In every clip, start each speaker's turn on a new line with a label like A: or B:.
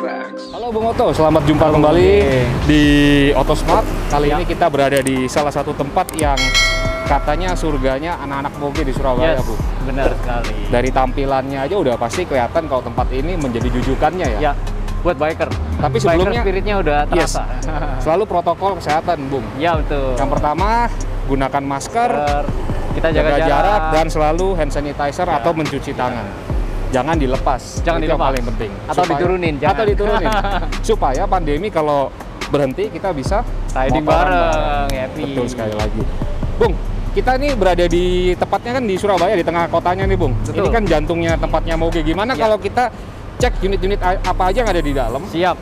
A: Halo Bung Oto, selamat jumpa kembali di Otosmart. Kali ini kita berada di salah satu tempat yang katanya surganya anak-anak moge di Surabaya, Bu.
B: Benar sekali.
A: Dari tampilannya aja udah pasti kelihatan kalau tempat ini menjadi jujukannya ya.
B: Ya, buat biker.
A: Tapi sebelumnya
B: biker spiritnya udah terasa.
A: Selalu protokol kesehatan, Bung.
B: Ya, betul.
A: Yang pertama, gunakan masker,
B: kita jaga
A: jarak dan selalu hand sanitizer atau mencuci tangan. Jangan dilepas.
B: Jangan
A: itu
B: dilepas.
A: yang paling penting.
B: Atau diturunin. Jangan.
A: Atau diturunin. Supaya pandemi kalau berhenti kita bisa
B: riding bareng. Happy.
A: Betul sekali lagi. Bung, kita ini berada di tepatnya kan di Surabaya, di tengah kotanya nih, Bung.
B: Betul.
A: Ini kan jantungnya tempatnya moge. Gimana kalau kita cek unit-unit apa aja yang ada di dalam?
B: Siap.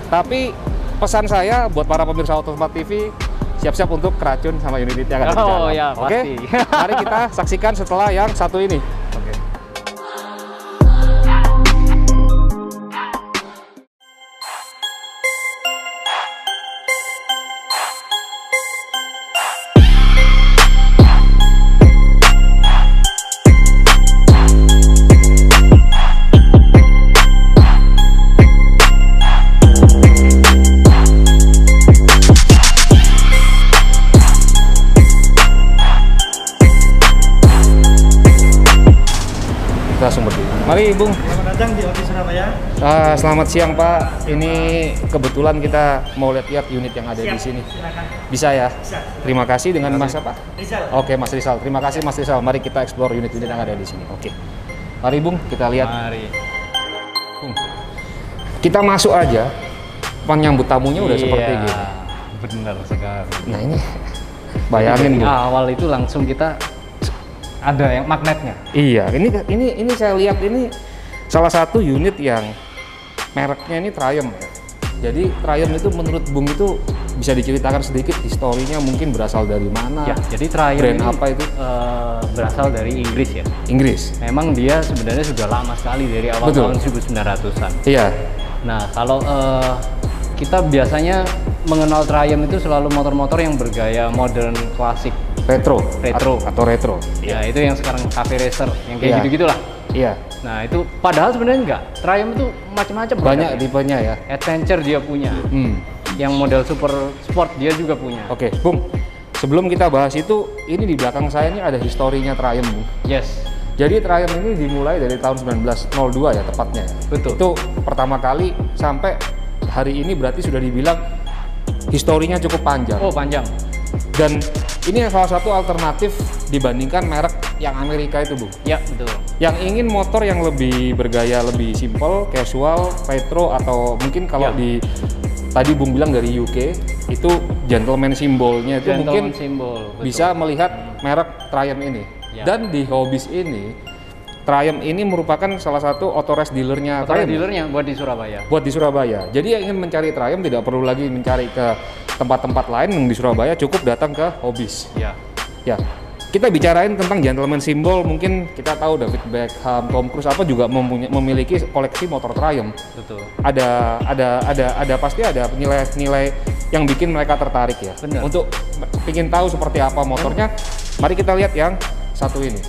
A: Tapi pesan saya buat para pemirsa Otosmart TV, siap-siap untuk keracun sama unit yang ada di dalam.
B: Oh ya,
A: Oke?
B: pasti.
A: Mari kita saksikan setelah yang satu ini.
B: Oke.
A: Langsung berdiri. Mari, Bung.
C: Selamat datang di Otis Surabaya.
A: Selamat siang, Pak. Ini kebetulan kita mau lihat unit yang ada di sini.
C: Silakan.
A: Bisa ya?
C: Bisa.
A: Terima kasih dengan Mas apa?
C: Rizal.
A: Oke, Mas Rizal. Terima kasih, Mas Rizal. Mari kita explore unit-unit yang ada di sini. Oke. Mari, Bung, kita lihat.
B: Mari.
A: Bung. Kita masuk aja. Penyambut tamunya udah seperti gini.
B: Benar sekali.
A: Nah, ini bayangin, Bung.
B: Awal itu langsung kita ada yang magnetnya.
A: Iya, ini saya lihat ini salah satu unit yang mereknya ini Triumph ya. Jadi Triumph itu menurut Bung itu bisa diceritakan sedikit historinya, mungkin berasal dari mana?
B: Ya, jadi Triumph
A: brand
B: ini
A: apa itu?
B: Berasal dari Inggris ya.
A: Inggris.
B: Memang dia sebenarnya sudah lama sekali dari awal
A: Betul.
B: tahun 1900-an.
A: Iya.
B: Nah, kalau kita biasanya mengenal Triumph itu selalu motor-motor yang bergaya modern klasik.
A: Retro. Atau retro.
B: Ya, itu yang sekarang cafe racer, yang kayak
A: Iya.
B: gitu-gitulah.
A: Iya.
B: Nah, itu padahal sebenarnya enggak. Triumph itu macam-macam.
A: Banyak tipenya ya.
B: Adventure dia punya. Yang model super sport dia juga punya.
A: Oke, Bung. Sebelum kita bahas itu, ini di belakang saya ini ada historinya Triumph, Bung.
B: Yes.
A: Jadi Triumph ini dimulai dari tahun 1902 ya tepatnya.
B: Betul.
A: Itu pertama kali sampai hari ini berarti sudah dibilang historinya cukup panjang.
B: Oh, panjang.
A: Dan ini salah satu alternatif dibandingkan merek yang Amerika itu, Bung.
B: Ya, betul.
A: Yang ingin motor yang lebih bergaya, lebih simple, casual, retro, atau mungkin kalau
B: Ya.
A: di tadi Bung bilang dari UK itu gentleman simbolnya itu mungkin
B: simbol. Betul.
A: bisa melihat merek Triumph ini.
B: Ya.
A: Dan di Hobbies ini Triumph ini merupakan salah satu auto-race dealernya
B: Motor
A: Triumph.
B: dealernya buat di Surabaya.
A: Buat di Surabaya. Jadi yang ingin mencari Triumph tidak perlu lagi mencari ke tempat-tempat lain yang di Surabaya, cukup datang ke Hobbies.
B: Ya.
A: Ya, kita bicarain tentang gentleman simbol. Mungkin kita tahu David Beckham, Tom Cruise apa juga memiliki koleksi motor Triumph.
B: Betul.
A: Ada pasti ada nilai-nilai yang bikin mereka tertarik ya.
B: Benar.
A: Untuk ingin tahu seperti apa motornya, mari kita lihat yang satu ini.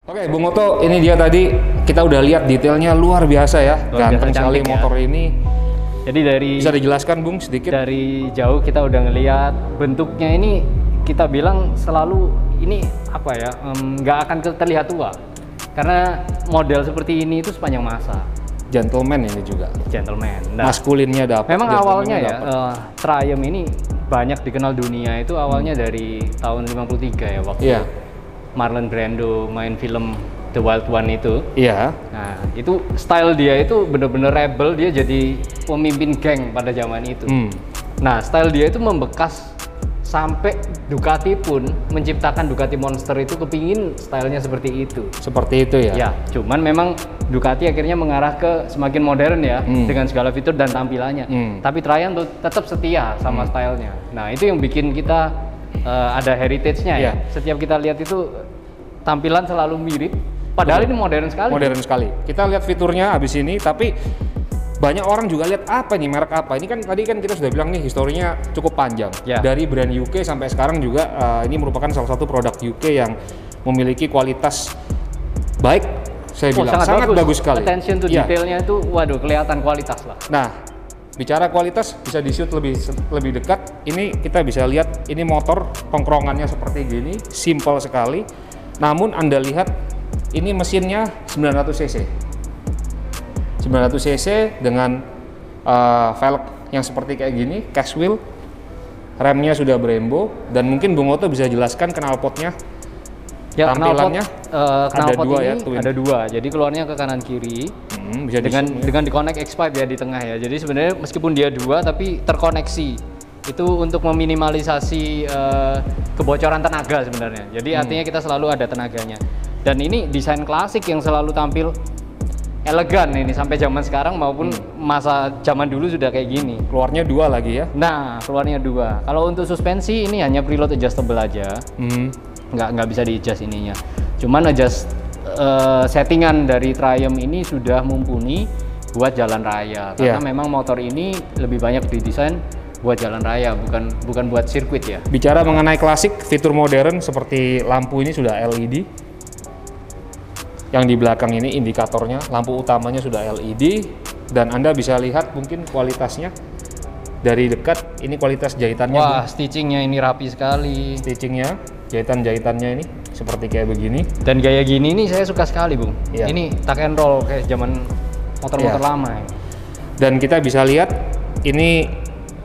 A: Oke, Bung Oto, ini dia tadi kita udah lihat detailnya luar biasa ya. Ganteng sekali motor ini.
B: Jadi dari
A: Bisa dijelaskan, Bung, sedikit?
B: dari jauh kita udah ngelihat bentuknya ini kita bilang selalu ini apa ya, nggak akan terlihat tua karena model seperti ini itu sepanjang masa.
A: Gentleman ini juga.
B: Gentleman. Nah,
A: maskulinnya dapat.
B: memang awalnya ya Triumph ini banyak dikenal dunia itu awalnya dari tahun 53 ya waktu Marlon Brando main film The Wild One itu.
A: Iya.
B: Nah, itu style dia itu bener-bener rebel, dia jadi pemimpin geng pada zaman itu. Nah, style dia itu membekas sampai Ducati pun menciptakan Ducati Monster itu kepingin stylenya seperti itu.
A: Seperti itu ya?
B: Ya, cuman memang Ducati akhirnya mengarah ke semakin modern ya, dengan segala fitur dan tampilannya. Tapi Triumph tetap setia sama stylenya. Nah, itu yang bikin kita ada heritage-nya ya. Setiap kita lihat itu tampilan selalu mirip. Padahal ini modern sekali.
A: Modern sekali. Kita lihat fiturnya habis ini, tapi banyak orang juga lihat apa nih, merek apa. Ini kan tadi kan kita sudah bilang nih historinya cukup panjang. Dari brand UK sampai sekarang juga ini merupakan salah satu produk UK yang memiliki kualitas baik. Saya bilang sangat bagus sekali.
B: Attention to detailnya itu, waduh, kelihatan kualitas lah.
A: Nah, bicara kualitas bisa di-shoot lebih dekat. Ini kita bisa lihat ini motor tongkrongannya seperti gini, simple sekali. Namun Anda lihat ini mesinnya 900 cc. 900 cc dengan velg yang seperti kayak gini, cash wheel, remnya sudah Brembo, dan mungkin Bung Oto bisa jelaskan knalpotnya.
B: Ya,
A: tampilannya
B: knalpot
A: ada dua
B: ini
A: ya, twin.
B: Ada dua, jadi keluarnya ke kanan kiri.
A: Bisa
B: dengan di-connect X5 ya di tengah ya. Jadi sebenarnya meskipun dia dua tapi terkoneksi. Itu untuk meminimalisasi kebocoran tenaga sebenarnya. Jadi artinya kita selalu ada tenaganya. Dan ini desain klasik yang selalu tampil elegan ini sampai zaman sekarang maupun masa zaman dulu sudah kayak gini.
A: Keluarnya dua lagi ya?
B: Nah, keluarnya dua. Kalau untuk suspensi ini hanya preload adjustable aja. Nggak bisa di-adjust ininya. Cuman adjust settingan dari Triumph ini sudah mumpuni buat jalan raya. Karena memang motor ini lebih banyak didesain buat jalan raya, bukan buat sirkuit ya.
A: Bicara mengenai klasik, fitur modern seperti lampu ini sudah LED. Yang di belakang ini indikatornya, lampu utamanya sudah LED, dan Anda bisa lihat mungkin kualitasnya dari dekat. Ini kualitas jahitannya.
B: Wah, stitchingnya ini rapi sekali.
A: Stitchingnya, jahitannya ini seperti kayak begini.
B: Dan gaya gini ini saya suka sekali, Bung. Ini tuck and roll kayak zaman motor-motor lama ya. Dan
A: kita bisa lihat ini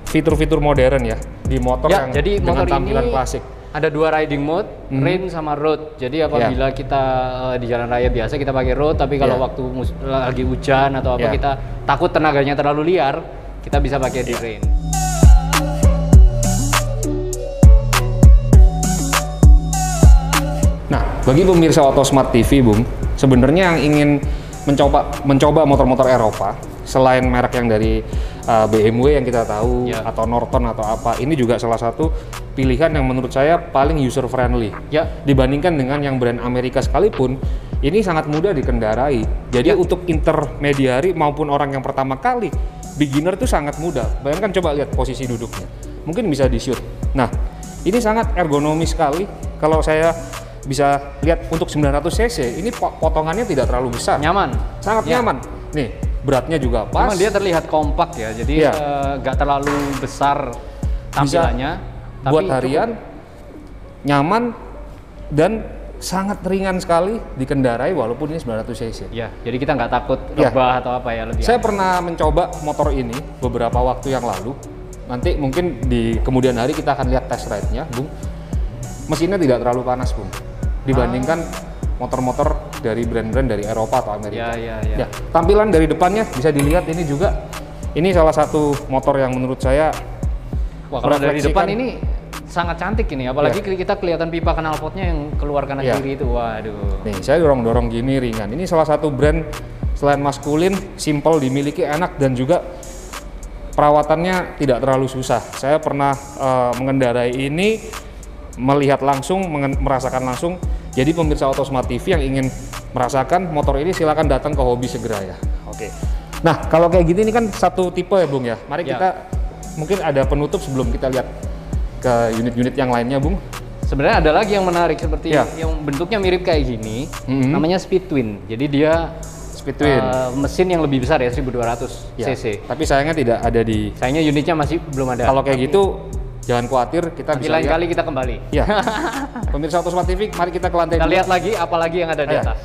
A: fitur-fitur modern ya di motor yang
B: jadi
A: dengan
B: motor
A: tampilan
B: ini
A: klasik.
B: Ada dua riding mode, rain sama road. Jadi apabila kita di jalan raya biasa kita pakai road, tapi kalau waktu lagi hujan atau apa kita takut tenaganya terlalu liar, kita bisa pakai di rain.
A: Nah, bagi pemirsa Autosmart TV, Bung, sebenarnya yang ingin mencoba motor-motor Eropa, selain merek yang dari BMW yang kita tahu atau Norton atau apa, ini juga salah satu pilihan yang menurut saya paling user friendly. Dibandingkan dengan yang brand Amerika sekalipun, ini sangat mudah dikendarai. Jadi untuk intermediari maupun orang yang pertama kali, beginner itu sangat mudah. Bayangkan, coba lihat posisi duduknya. Mungkin bisa di-shoot. Nah, ini sangat ergonomis sekali. Kalau saya bisa lihat untuk 900 cc, ini potongannya tidak terlalu besar.
B: Nyaman.
A: Sangat nyaman. Nih, beratnya juga pas.
B: Memang dia terlihat kompak ya, jadi nggak terlalu besar tampilannya.
A: Bisa buat harian, nyaman, dan sangat ringan sekali dikendarai walaupun ini 900 cc.
B: Ya, jadi kita nggak takut rebah atau apa ya lebih.
A: Saya pernah mencoba motor ini beberapa waktu yang lalu. Nanti mungkin di kemudian hari kita akan lihat test ride-nya, Bung. Mesinnya tidak terlalu panas, Bung, dibandingkan motor-motor dari brand-brand dari Eropa atau Amerika. Ya, tampilan dari depannya bisa dilihat ini juga. Ini salah satu motor yang menurut saya,
B: wah, kalau dari depan ini sangat cantik ini, apalagi kita kelihatan pipa knalpotnya yang keluar kanan kiri itu. Waduh.
A: Nih, saya dorong-dorong gini ringan. Ini salah satu brand selain maskulin, simple, dimiliki, enak, dan juga perawatannya tidak terlalu susah. Saya pernah mengendarai ini, melihat langsung, merasakan langsung. Jadi pemirsa Autosmart TV yang ingin merasakan motor ini silakan datang ke Hobi segera ya. Nah, kalau kayak gini ini kan satu tipe ya, Bung ya. Mari kita mungkin ada penutup sebelum kita lihat ke unit-unit yang lainnya, Bung.
B: Sebenarnya ada lagi yang menarik seperti yang bentuknya mirip kayak gini, namanya Speed Twin. Jadi dia
A: Speed Twin,
B: mesin yang lebih besar ya, 1200 cc.
A: Tapi sayangnya tidak ada di.
B: Sayangnya unitnya masih belum ada.
A: Kalau kayak gitu Jangan khawatir, kita
B: Nanti
A: bisa
B: lain
A: lihat.
B: kali kita kembali.
A: Ya. Pemirsa Autosmart TV, mari kita ke lantai
B: Kita
A: 2.
B: lihat lagi apa lagi yang ada di
A: Ayo.
B: atas.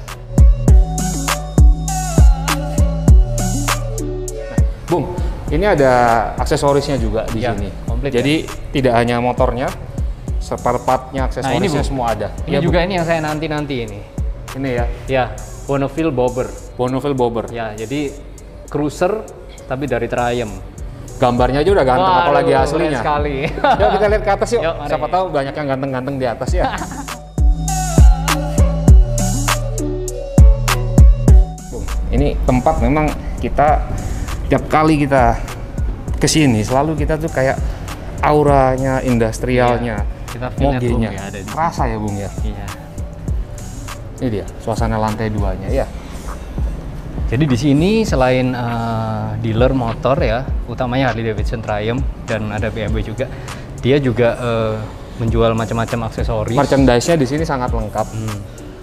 A: Bung, ini ada aksesorisnya juga di
B: Ya,
A: sini.
B: komplit
A: Jadi tidak hanya motornya, spare part-nya, aksesorisnya
B: Bu.
A: semua ada.
B: Ini
A: Iya,
B: juga
A: Bung.
B: ini yang saya nanti-nanti ini.
A: Ini ya,
B: Ya, Bonneville Bobber.
A: Bonneville Bobber.
B: Ya, jadi cruiser tapi dari Triumph.
A: Gambarnya aja udah ganteng,
B: Waduh,
A: apalagi
B: keren
A: aslinya.
B: sekali.
A: Yuk kita lihat ke atas yuk.
B: Yuk, mari.
A: Siapa tahu banyak yang ganteng-ganteng di atas ya. Bung, ini tempat memang kita tiap kali kita kesini selalu kita tuh kayak auranya, industrialnya,
B: Kita feel at home
A: mogenya.
B: ya ada di sini.
A: Kerasa ya Bung ya.
B: Iya.
A: Ini dia suasana lantai 2-nya ya.
B: Jadi di sini selain dealer motor ya, utamanya Harley Davidson, Triumph, dan ada BMW juga, dia juga menjual macam-macam aksesoris.
A: Merchandise-nya di sini sangat lengkap.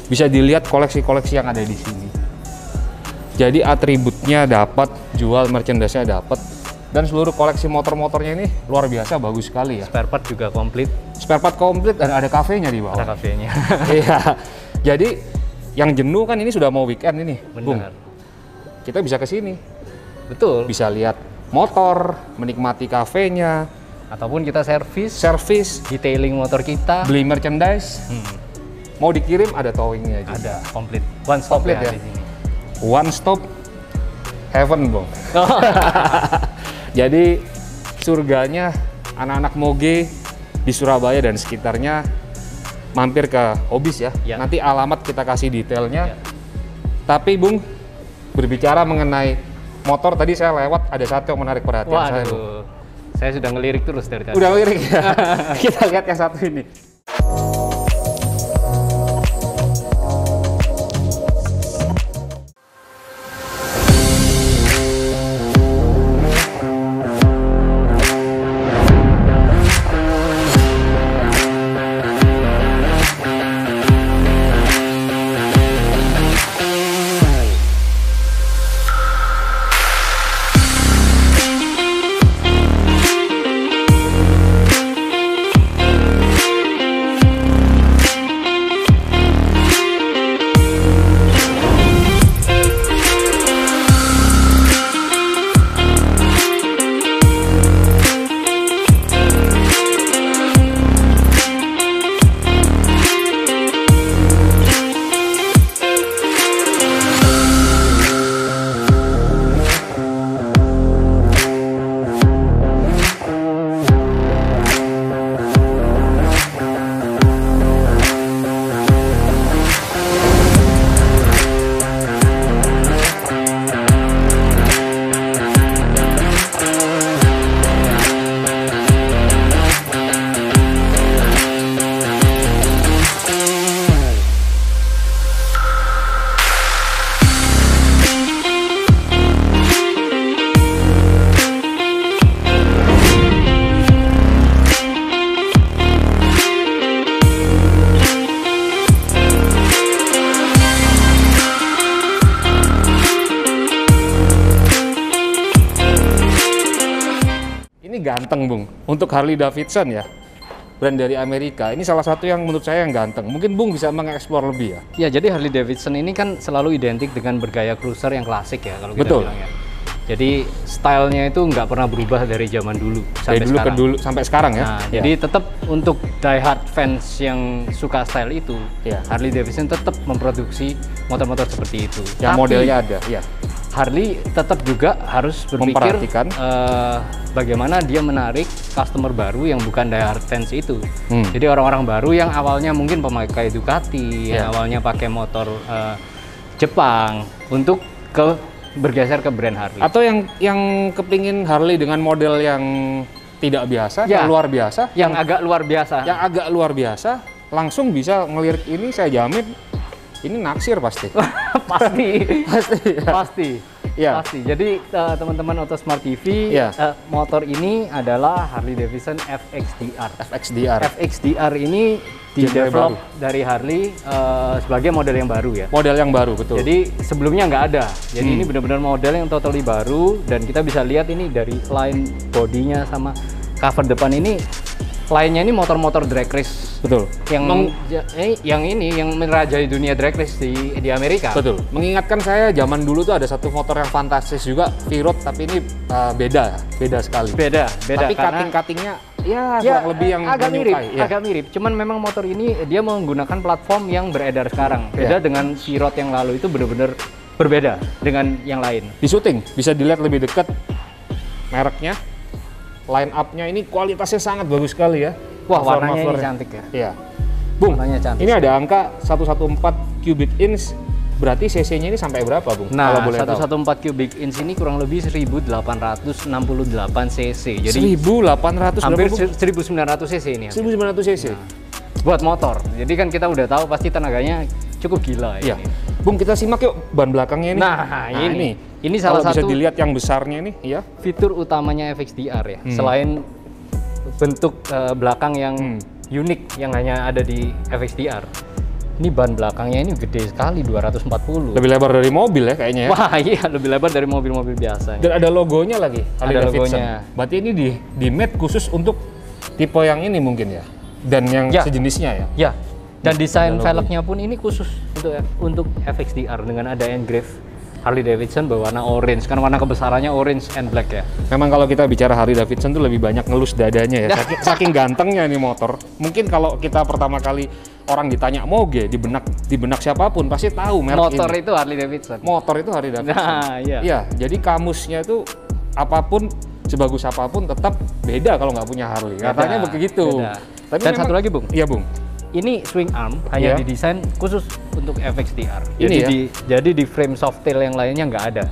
A: Bisa dilihat koleksi-koleksi yang ada di sini. Jadi atributnya dapat, jual merchandise-nya dapat, dan seluruh koleksi motor-motornya ini luar biasa bagus sekali ya.
B: Spare part juga komplit,
A: Spare part komplit dan ada kafenya di
B: ada
A: bawah.
B: kafenya.
A: Iya. Jadi yang jenuh kan ini sudah mau weekend ini, Bung.
B: Benar.
A: Kita bisa ke sini,
B: Betul.
A: bisa lihat motor, menikmati kafenya,
B: Ataupun kita servis,
A: servis,
B: detailing motor kita.
A: beli merchandise, mau dikirim ada towingnya juga.
B: Ada komplit. One stop
A: Komplit ya?
B: ya, di sini.
A: One stop heaven, Bung. Jadi surganya anak-anak moge di Surabaya dan sekitarnya mampir ke Hobis ya.
B: Ya.
A: Nanti alamat kita kasih detailnya.
B: Ya.
A: Tapi Bung, berbicara mengenai motor tadi saya lewat ada satu yang menarik perhatian saya. Bung.
B: Waduh, saya sudah ngelirik terus dari tadi.
A: Udah lirik ya. Kita lihat yang satu ini. Ganteng Bung, untuk Harley Davidson ya, brand dari Amerika, ini salah satu yang menurut saya yang ganteng. Mungkin Bung bisa mengeksplor lebih ya.
B: Ya, jadi Harley Davidson ini kan selalu identik dengan bergaya cruiser yang klasik ya kalau kita
A: Betul.
B: bilang ya. Jadi stylenya itu nggak pernah berubah dari zaman dulu sampai
A: Dari dulu
B: sekarang.
A: ke dulu sampai sekarang ya.
B: Nah,
A: Ya.
B: jadi tetap untuk diehard fans yang suka style itu,
A: Ya.
B: Harley Davidson tetap memproduksi motor-motor seperti itu.
A: yang
B: Tapi
A: modelnya ada, ya.
B: Harley tetap juga harus berpikir
A: Memperhatikan.
B: bagaimana dia menarik customer baru yang bukan diehard fans itu.
A: Hmm.
B: Jadi orang-orang baru yang awalnya mungkin pemakai Ducati,
A: Ya.
B: yang awalnya pakai motor Jepang, untuk bergeser ke brand Harley.
A: Atau yang kepingin Harley dengan model yang tidak biasa,
B: Ya.
A: yang luar biasa,
B: Yang agak luar biasa.
A: yang agak luar biasa, langsung bisa ngelirik ini, saya jamin ini naksir pasti.
B: Pasti.
A: Pasti. Ya.
B: Pasti.
A: Ya.
B: Pasti. Jadi teman-teman Autosmart TV,
A: Ya.
B: motor ini adalah Harley Davidson FXDR.
A: FXDR.
B: FXDR ini di-develop dari Harley sebagai model yang baru ya.
A: Model yang baru, betul.
B: Jadi sebelumnya nggak ada. Jadi ini benar-benar model yang totally baru, dan kita bisa lihat ini dari line bodinya sama cover depan ini lainnya ini motor-motor drag race
A: Betul.
B: yang merajai dunia drag race di Amerika.
A: Betul. Mengingatkan saya zaman dulu tuh ada satu motor yang fantastis juga, V-Rod, tapi ini beda sekali.
B: Beda
A: Tapi
B: karena
A: cutting-cuttingnya ya kurang lebih yang
B: agak mirip,
A: menyukai. Ya.
B: agak mirip. Cuman memang motor ini dia menggunakan platform yang beredar sekarang. Beda dengan V-Rod yang lalu itu benar-benar berbeda dengan yang lain.
A: Di syuting bisa dilihat lebih dekat mereknya, line up-nya ini kualitasnya sangat bagus sekali ya.
B: Wah, warnanya ini cantik ya.
A: Iya. Bung,
B: Warnanya cantik.
A: ini ada angka 114 cubic inch, berarti cc-nya ini sampai berapa, Bung?
B: Nah,
A: kalau boleh tahu.
B: 114 cubic inch ini kurang lebih 1868 cc. Jadi
A: 1800
B: hampir
A: berapa, Bung?
B: 1900 cc ini.
A: 1900 cc.
B: Buat motor. Jadi kan kita udah tahu pasti tenaganya cukup gila
A: Iya.
B: ini.
A: Bung, kita simak yuk ban belakangnya ini.
B: Nah, ini salah
A: Kalau bisa
B: satu
A: dilihat yang besarnya ini, ya.
B: fitur utamanya FXDR ya. Selain bentuk belakang yang unik yang hanya ada di FXDR. Ini ban belakangnya ini gede sekali, 240.
A: Lebih lebar dari mobil ya kayaknya ya.
B: Wah, iya, lebih lebar dari mobil-mobil biasa.
A: Dan ada logonya lagi, Harley
B: Ada
A: Davidson.
B: logonya.
A: Berarti ini di made khusus untuk tipe yang ini mungkin ya. Dan yang
B: Ya.
A: sejenisnya ya.
B: Ya, dan desain
A: ada
B: velgnya pun ini khusus untuk FXDR dengan ada engrave Harley Davidson berwarna orange, kan warna kebesarannya orange and black ya.
A: Memang kalau kita bicara Harley Davidson tuh lebih banyak ngelus dadanya ya. Saking gantengnya nih motor. Mungkin kalau kita pertama kali orang ditanya moge di benak siapapun pasti tahu merek
B: Motor
A: ini.
B: itu Harley Davidson.
A: Motor itu Harley Davidson.
B: Nah, iya.
A: Iya, jadi kamusnya itu apapun sebagus apapun tetap beda kalau nggak punya Harley. Katanya begitu.
B: Beda.
A: Tapi
B: Dan
A: memang-
B: satu lagi, Bung.
A: Iya, Bung.
B: Ini swing arm hanya
A: Iya.
B: didesain khusus untuk FXDR.
A: Ini ya?
B: Jadi di frame Softail yang lainnya nggak ada.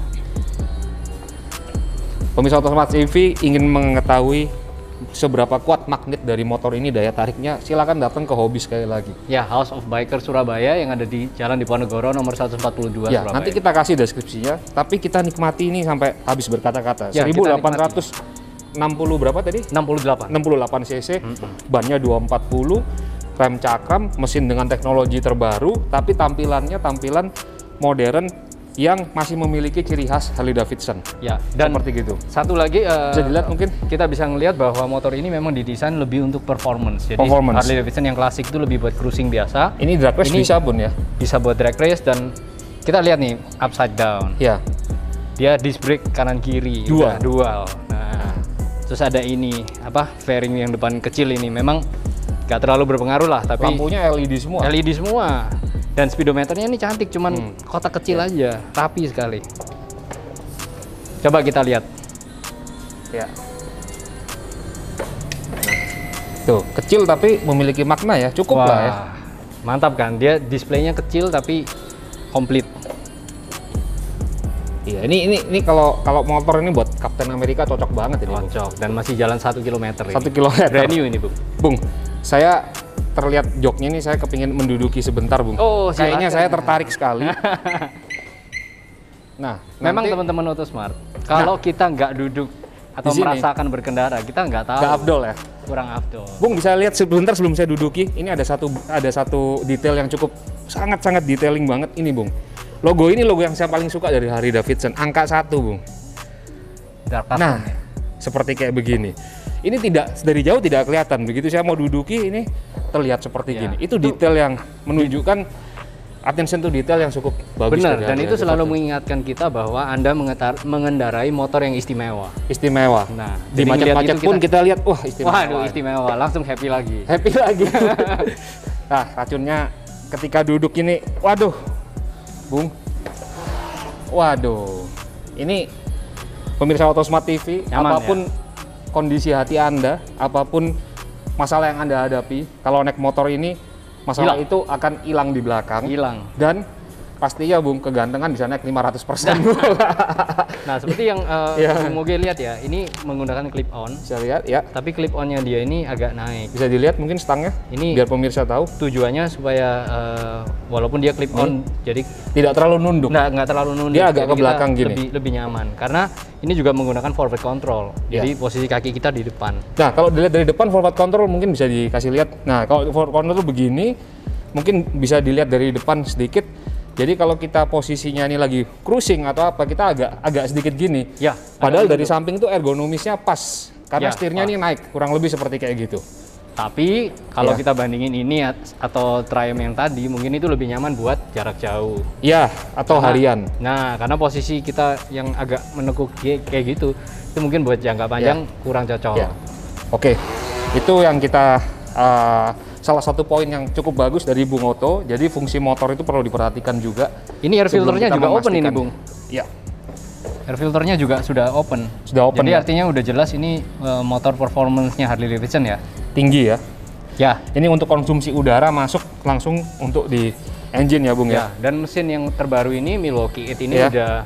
A: Pemirsa Otomotif TV ingin mengetahui seberapa kuat magnet dari motor ini, daya tariknya, silakan datang ke Hobi sekali lagi.
B: Ya, House of Biker Surabaya yang ada di Jalan Diponegoro nomor 142
A: Ya,
B: Surabaya.
A: nanti kita kasih deskripsinya, tapi kita nikmati ini sampai habis berkata-kata.
B: Ya, kita
A: 1860 berapa tadi?
B: 68.
A: 68 cc, bannya 240, rem cakram, mesin dengan teknologi terbaru, tapi tampilan modern yang masih memiliki ciri khas Harley Davidson.
B: Ya, dan
A: Seperti gitu.
B: satu lagi
A: Bisa dilihat mungkin?
B: kita bisa ngelihat bahwa motor ini memang didesain lebih untuk performance. Jadi
A: Performance.
B: Harley Davidson yang klasik itu lebih buat cruising biasa.
A: Ini drag race
B: Ini-
A: bisa, Bun ya?
B: Bisa buat drag race dan kita lihat nih upside down.
A: Ya.
B: Dia disc brake kanan kiri,
A: Dual.
B: udah dual. Nah, terus ada ini fairing yang depan kecil ini memang nggak terlalu berpengaruh lah, tapi
A: Lampunya LED semua.
B: LED semua. Dan speedometernya ini cantik, cuman kotak kecil aja, rapi sekali. Coba kita lihat.
A: Ya. Tuh, kecil tapi memiliki makna ya, cukup lah ya.
B: Mantap kan? Dia displaynya kecil tapi komplit.
A: Iya, ini kalau motor ini buat Kapten Amerika cocok banget ini. Bung.
B: Cocok dan masih jalan 1 kilometer.
A: 1 kilometer.
B: Brand new ini, Bung.
A: Bung, saya terlihat joknya ini, saya kepingin menduduki sebentar, Bung.
B: Oh,
A: kayaknya
B: silakan.
A: saya tertarik sekali. Nah,
B: Memang
A: nanti
B: teman-teman Autosmart, kalau kita nggak duduk atau
A: di sini.
B: merasakan berkendara, kita nggak tahu.
A: nggak afdol ya.
B: Kurang afdol.
A: Bung, bisa lihat sebentar sebelum saya duduki. Ini ada satu detail yang cukup sangat detailing banget ini, Bung. Logo ini logo yang saya paling suka dari Harley Davidson, angka 1, Bung.
B: Dark
A: Nah,
B: custom ya.
A: seperti kayak begini. Ini tidak dari jauh tidak kelihatan. Begitu saya mau duduki ini terlihat seperti
B: Ya.
A: gini. Itu detail yang menunjukkan attention to detail yang cukup bagus.
B: Benar,
A: dari
B: dan
A: Harley
B: itu selalu
A: Davidson.
B: mengingatkan kita bahwa Anda mengendarai motor yang istimewa.
A: Istimewa.
B: Nah,
A: Di
B: jadi ngeliat
A: macet-macet
B: itu
A: pun kita lihat, wah istimewa.
B: Waduh, istimewa, langsung happy lagi.
A: Happy lagi. Nah, racunnya ketika duduk ini, waduh, Bung. Waduh, ini pemirsa Autosmart TV,
B: Nyaman,
A: apapun kondisi hati Anda, apapun masalah yang Anda hadapi, kalau naik motor ini, masalah
B: Hilang.
A: itu akan hilang di belakang.
B: Hilang.
A: Dan pastinya, Bung, kegantengan bisa naik 500%.
B: Nah, seperti yang
A: Iya.
B: Bung Moge lihat ya, ini menggunakan clip on,
A: Bisa lihat ya,
B: tapi clip onnya dia ini agak naik.
A: bisa dilihat mungkin stangnya,
B: Ini-
A: biar pemirsa tahu,
B: Tujuannya supaya walaupun dia clip on, jadi
A: tidak terlalu nunduk.
B: nggak terlalu nunduk.
A: Dia agak
B: Jadi
A: ke
B: kita
A: belakang gini.
B: Lebih nyaman karena ini juga menggunakan forward control. Jadi posisi kaki kita di depan.
A: Nah, kalau dilihat dari depan forward control mungkin bisa dikasih lihat. Nah, kalau forward control begini, mungkin bisa dilihat dari depan sedikit. Jadi kalau kita posisinya ini lagi cruising atau apa, kita agak sedikit gini.
B: Ya.
A: Padahal dari samping itu ergonomisnya pas. Karena
B: Ya,
A: setirnya
B: pas.
A: ini naik, kurang lebih seperti kayak gitu.
B: Tapi kalau
A: Iya.
B: kita bandingin ini atau Triumph yang tadi, mungkin itu lebih nyaman buat jarak jauh.
A: Ya, atau harian.
B: Nah, karena posisi kita yang agak menekuk kayak gitu, itu mungkin buat jangka panjang kurang cocok.
A: Ya. Oke, itu yang kita salah satu poin yang cukup bagus dari Bung Oto. Jadi fungsi motor itu perlu diperhatikan juga.
B: Ini air
A: sebelum
B: filternya
A: kita
B: juga open ini,
A: memastikan.
B: Bung.
A: Iya,
B: Air filternya juga sudah open.
A: Sudah open,
B: Jadi
A: ya?
B: artinya udah jelas ini motor performance-nya Harley Davidson ya.
A: tinggi ya.
B: Ya,
A: Ini untuk konsumsi udara masuk langsung untuk di engine ya, Bung ya.
B: ya. Dan mesin yang terbaru ini Milwaukee 8 ini
A: Ya.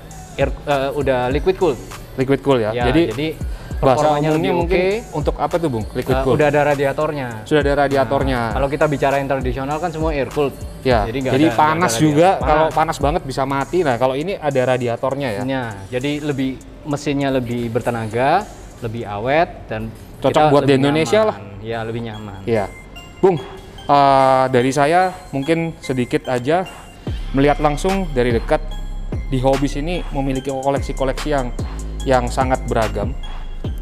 B: udah liquid cooled.
A: Liquid cool ya.
B: Ya,
A: jadi bahasa
B: performanya
A: umumnya
B: lebih
A: mungkin
B: oke.
A: untuk apa tuh, Bung? Liquid cool.
B: Udah ada radiatornya.
A: Sudah ada radiatornya.
B: Kalau kita bicara yang tradisional kan semua air cooled.
A: Ya,
B: nggak
A: jadi
B: ada-
A: panas
B: nggak ada
A: juga.
B: radiator.
A: Kalau panas banget bisa mati. Nah, kalau ini ada radiatornya ya.
B: Nah, jadi mesinnya lebih bertenaga, lebih awet dan
A: Cocok
B: kita
A: buat di
B: lebih
A: Indonesia
B: nyaman.
A: lah.
B: Ya, lebih nyaman.
A: Iya, Bung. Dari saya mungkin sedikit aja melihat langsung dari dekat di Hobbies ini memiliki koleksi-koleksi yang sangat beragam.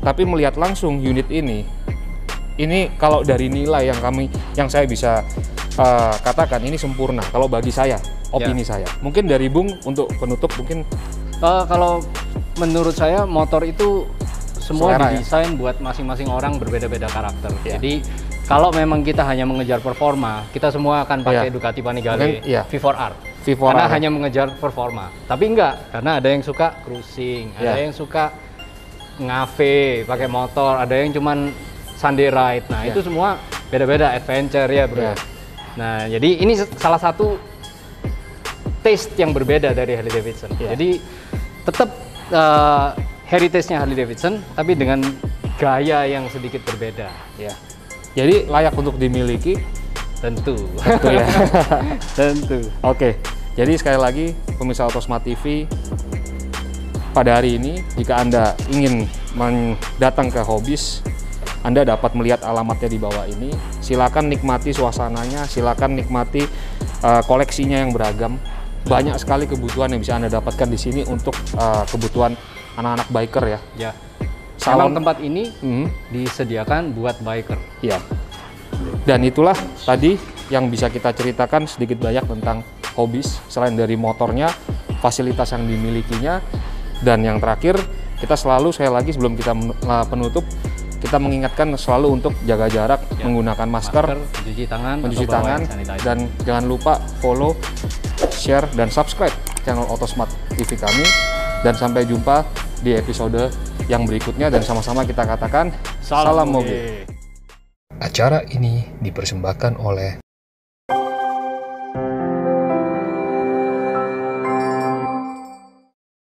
A: Tapi melihat langsung unit ini kalau dari nilai yang saya bisa katakan ini sempurna. Kalau bagi saya, opini saya. Mungkin dari Bung untuk penutup mungkin
B: Kalau menurut saya motor itu semua
A: Selera,
B: didesain buat masing-masing orang berbeda-beda karakter.
A: Ya.
B: Jadi kalau memang kita hanya mengejar performa, kita semua akan pakai
A: Ya.
B: Ducati Panigale
A: Mungkin, ya.
B: V4R.
A: V4R.
B: Karena hanya mengejar performa. Tapi enggak, karena ada yang suka cruising, ada
A: Ya.
B: yang suka ngave pakai motor, ada yang cuman Sunday ride. Nah,
A: Ya.
B: itu semua beda-beda adventure ya, Bro.
A: Ya.
B: Nah, jadi ini salah satu taste yang berbeda dari Harley Davidson.
A: Ya.
B: Jadi tetap heritage-nya Harley Davidson, tapi dengan gaya yang sedikit berbeda.
A: ya. Jadi layak untuk dimiliki.
B: Tentu.
A: Tentu ya.
B: Tentu.
A: Oke, jadi sekali lagi pemirsa Autosmart TV, pada hari ini jika Anda ingin datang ke Hobbies, Anda dapat melihat alamatnya di bawah ini. Silakan nikmati suasananya, silakan nikmati koleksinya yang beragam. Banyak sekali kebutuhan yang bisa Anda dapatkan di sini untuk kebutuhan anak-anak biker ya.
B: Ya.
A: Salon-
B: Memang tempat ini
A: Mhm.
B: disediakan buat biker.
A: Ya. Dan itulah tadi yang bisa kita ceritakan sedikit banyak tentang Hobbies, selain dari motornya, fasilitas yang dimilikinya, dan yang terakhir kita selalu, sekali lagi sebelum kita penutup, kita mengingatkan selalu untuk jaga jarak,
B: Ya.
A: menggunakan masker,
B: mencuci tangan,
A: mencuci
B: atau bawa
A: tangan,
B: hand sanitizer.
A: dan jangan lupa follow, share, dan subscribe channel Autosmart TV kami. Dan sampai jumpa di episode yang berikutnya, dan sama-sama kita katakan salam moge.
B: moge.
C: Acara ini dipersembahkan oleh